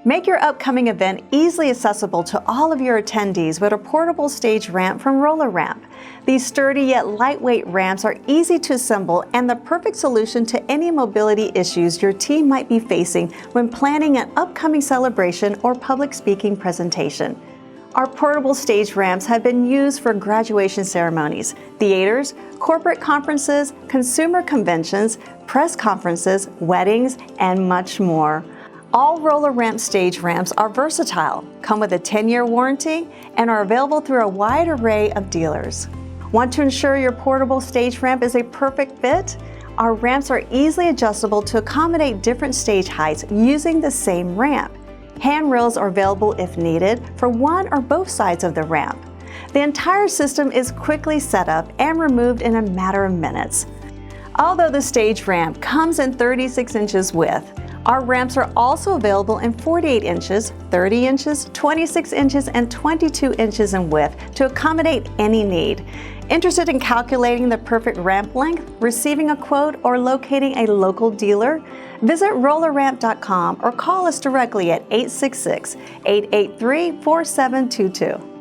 Make your upcoming event easily accessible to all of your attendees with a portable stage ramp from RollARamp. These sturdy yet lightweight ramps are easy to assemble and the perfect solution to any mobility issues your team might be facing when planning an upcoming celebration or public speaking presentation. Our portable stage ramps have been used for graduation ceremonies, theaters, corporate conferences, consumer conventions, press conferences, weddings, and much more. All RollARamp stage ramps are versatile, come with a 10-year warranty, and are available through a wide array of dealers. Want to ensure your portable stage ramp is a perfect fit? Our ramps are easily adjustable to accommodate different stage heights using the same ramp. Handrails are available if needed for one or both sides of the ramp. The entire system is quickly set up and removed in a matter of minutes. Although the stage ramp comes in 36 inches width, our ramps are also available in 48 inches, 30 inches, 26 inches, and 22 inches in width to accommodate any need. Interested in calculating the perfect ramp length, receiving a quote, or locating a local dealer? Visit RollARamp.com or call us directly at 866-883-4722.